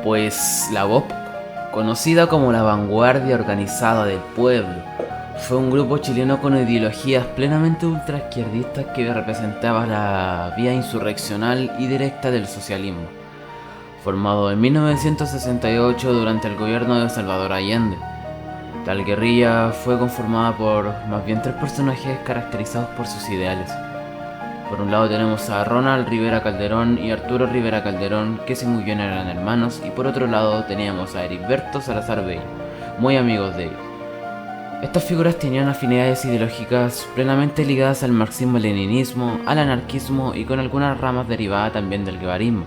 Pues la BOP, conocida como la Vanguardia Organizada del Pueblo, fue un grupo chileno con ideologías plenamente ultraizquierdistas que representaba la vía insurreccional y directa del socialismo. Formado en 1968 durante el gobierno de Salvador Allende, tal guerrilla fue conformada por más bien tres personajes caracterizados por sus ideales. Por un lado tenemos a Ronald Rivera Calderón y Arturo Rivera Calderón, que si muy bien eran hermanos, y por otro lado teníamos a Heriberto Salazar Bello, muy amigos de ellos. Estas figuras tenían afinidades ideológicas plenamente ligadas al marxismo-leninismo, al anarquismo y con algunas ramas derivadas también del guevarismo.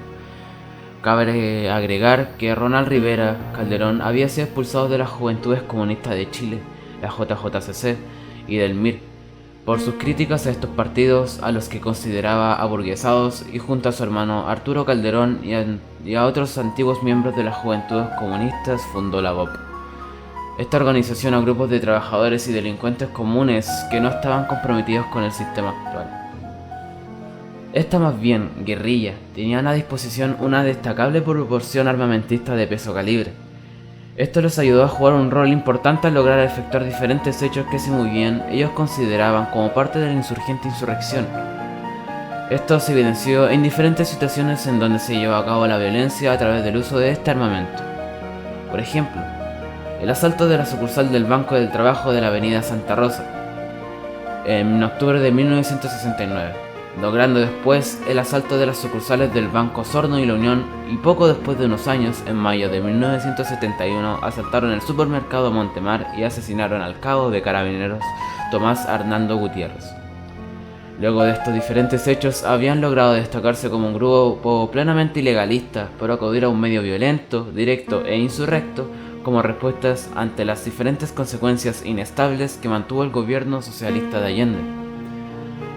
Cabe agregar que Ronald Rivera Calderón había sido expulsado de las Juventudes Comunistas de Chile, la JJCC, y del MIR, por sus críticas a estos partidos a los que consideraba aburguesados, y junto a su hermano Arturo Calderón y a otros antiguos miembros de las Juventudes Comunistas fundó la BOP. Esta organización a grupos de trabajadores y delincuentes comunes que no estaban comprometidos con el sistema actual. Esta más bien, guerrilla, tenían a disposición una destacable proporción armamentista de peso calibre. Esto les ayudó a jugar un rol importante al lograr efectuar diferentes hechos que si muy bien ellos consideraban como parte de la insurgente insurrección. Esto se evidenció en diferentes situaciones en donde se llevó a cabo la violencia a través del uso de este armamento. Por ejemplo, el asalto de la sucursal del Banco del Trabajo de la Avenida Santa Rosa, en octubre de 1969, logrando después el asalto de las sucursales del Banco Osorno y La Unión, y poco después de unos años, en mayo de 1971, asaltaron el supermercado Montemar y asesinaron al cabo de carabineros Tomás Arnaldo Gutiérrez. Luego de estos diferentes hechos, habían logrado destacarse como un grupo plenamente ilegalista por acudir a un medio violento, directo e insurrecto como respuestas ante las diferentes consecuencias inestables que mantuvo el gobierno socialista de Allende.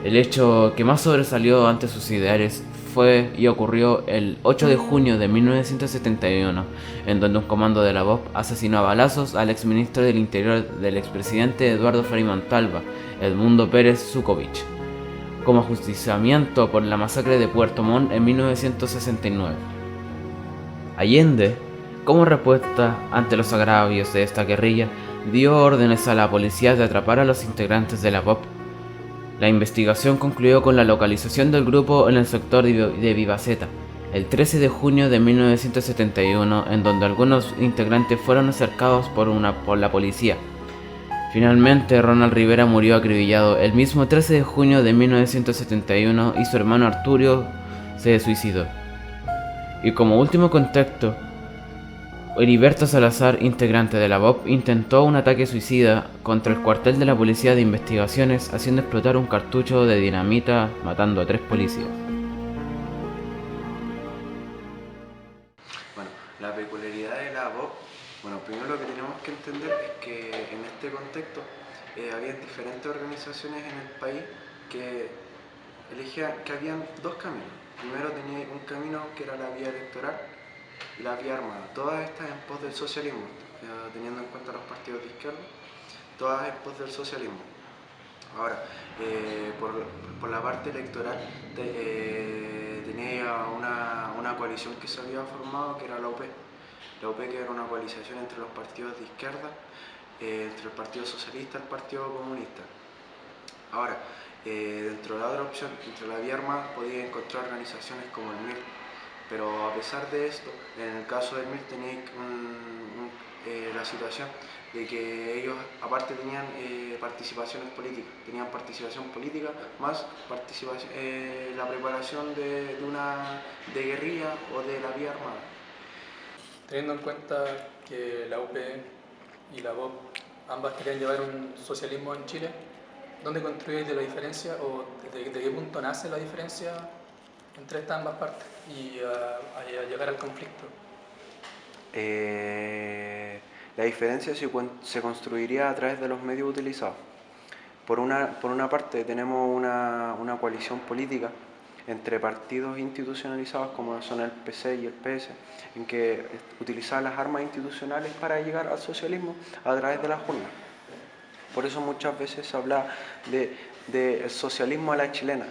El hecho que más sobresalió ante sus ideales fue y ocurrió el 8 de junio de 1971, en donde un comando de la BOP asesinó a balazos al exministro del Interior del expresidente Eduardo Frei Montalva, Edmundo Pérez Sukovich, como ajusticiamiento por la masacre de Puerto Montt en 1969. Allende, como respuesta ante los agravios de esta guerrilla, dio órdenes a la policía de atrapar a los integrantes de la BOP. La investigación concluyó con la localización del grupo en el sector de Vivaceta, el 13 de junio de 1971, en donde algunos integrantes fueron acercados por la policía. Finalmente, Ronald Rivera murió acribillado el mismo 13 de junio de 1971 y su hermano Arturo se suicidó. Y como último contexto, Heriberto Salazar, integrante de la BOP, intentó un ataque suicida contra el cuartel de la Policía de Investigaciones, haciendo explotar un cartucho de dinamita, matando a 3 policías. Bueno, la peculiaridad de la BOP, primero lo que tenemos que entender es que en este contexto había diferentes organizaciones en el país que elegían, que habían dos caminos. Primero tenía un camino que era la vía electoral y la vía armada, todas estas en pos del socialismo, teniendo en cuenta los partidos de izquierda, todas en pos del socialismo. Ahora, por la parte electoral tenía una coalición que se había formado, que era la UP. La UP, que era una coalición entre los partidos de izquierda, entre el Partido Socialista y el Partido Comunista. Ahora, dentro de la otra opción, entre la vía armada, podía encontrar organizaciones como el MIR, pero a pesar de esto, en el caso del MIR tenía la situación de que ellos aparte tenían participaciones políticas, tenían participación política más participación, la preparación de guerrilla o de la vía armada. Teniendo en cuenta que la UP y la BOP ambas querían llevar un socialismo en Chile, ¿dónde construyes de la diferencia o de qué punto nace la diferencia entre estas ambas partes y a llegar al conflicto? La diferencia se construiría a través de los medios utilizados. Por una parte tenemos una coalición política entre partidos institucionalizados como son el PC y el PS, en que utilizaban las armas institucionales para llegar al socialismo a través de las urnas. Por eso muchas veces se habla de socialismo a la chilena,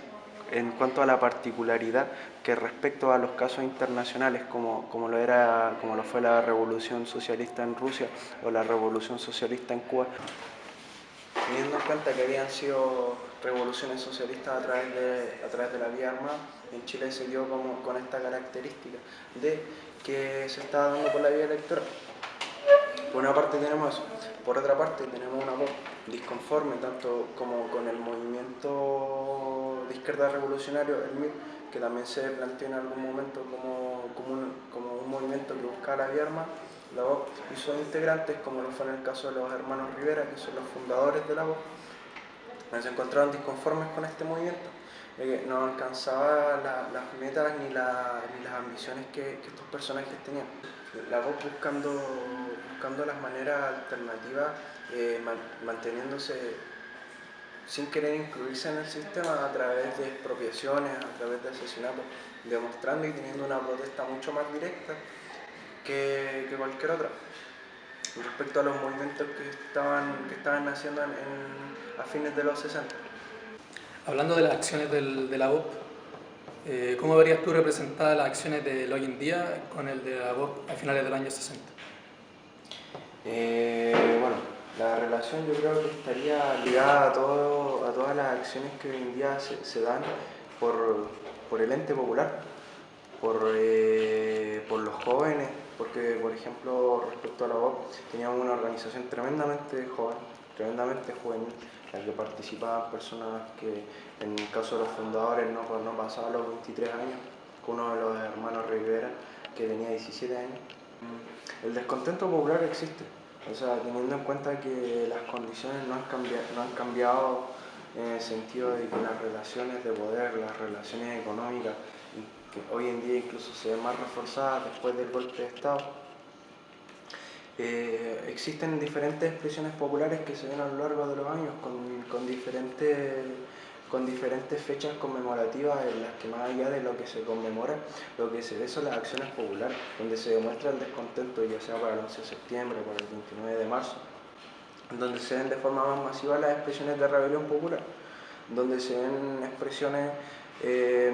en cuanto a la particularidad que que respecto a los casos internacionales como lo fue la Revolución Socialista en Rusia o la Revolución Socialista en Cuba, teniendo en cuenta que habían sido revoluciones socialistas a través de la vía armada, en Chile se dio con esta característica de que se estaba dando por la vía electoral. Por una parte tenemos eso, por otra parte tenemos una voz disconforme tanto como con el movimiento de izquierda revolucionario, el MIR, que también se planteó en algún momento como un movimiento que buscaba la vía armada. La voz y sus integrantes, como lo fue en el caso de los hermanos Rivera, que son los fundadores de la voz, se encontraron disconformes con este movimiento, que no alcanzaba las metas ni las ambiciones que estos personajes tenían. La voz buscando las maneras alternativas, manteniéndose sin querer incluirse en el sistema a través de expropiaciones, a través de asesinatos, demostrando y teniendo una protesta mucho más directa que cualquier otra. Respecto a los movimientos que estaban naciendo a fines de los 60. Hablando de las acciones de la BOP, ¿cómo verías tú representadas las acciones del hoy en día con el de la BOP a finales del año 60? Bueno, la relación yo creo que estaría ligada a todas las acciones que hoy en día se dan por el ente popular, por los jóvenes, porque por ejemplo respecto a la BOP teníamos una organización tremendamente joven, tremendamente juvenil, en la que participaban personas que en el caso de los fundadores no pasaban los 23 años, con uno de los hermanos Rivera que tenía 17 años. El descontento popular existe, o sea, teniendo en cuenta que las condiciones no han cambiado en el sentido de que las relaciones de poder, las relaciones económicas, que hoy en día incluso se ven más reforzadas después del golpe de Estado. Existen diferentes expresiones populares que se ven a lo largo de los años con diferentes fechas conmemorativas en las que más allá de lo que se conmemora, lo que se ve son las acciones populares, donde se demuestra el descontento, ya sea para el 11 de septiembre, para el 29 de marzo, donde se ven de forma más masiva las expresiones de rebelión popular, donde se ven expresiones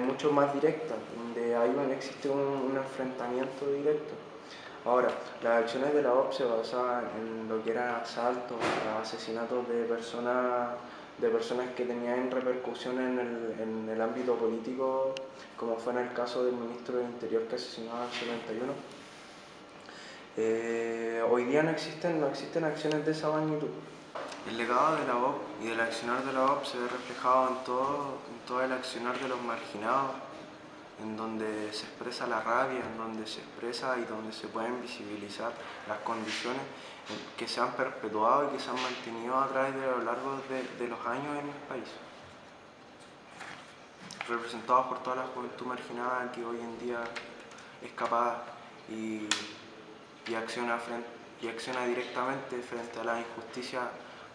mucho más directas, donde existe un enfrentamiento directo. Ahora, las acciones de la OP se basaban en lo que eran asaltos, asesinatos de personas que tenían repercusión en el ámbito político, como fue en el caso del ministro del Interior que asesinó en el 71. Hoy día no existen acciones de esa magnitud. El legado de la OP y del accionar de la OP se ve reflejado en todo el accionar de los marginados, en donde se expresa la rabia, en donde se expresa y donde se pueden visibilizar las condiciones que se han perpetuado y que se han mantenido a través de lo largo de los años en el país, representados por toda la juventud marginada que hoy en día es capaz y acciona directamente frente a la injusticia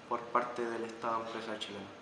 por parte del Estado empresa chileno.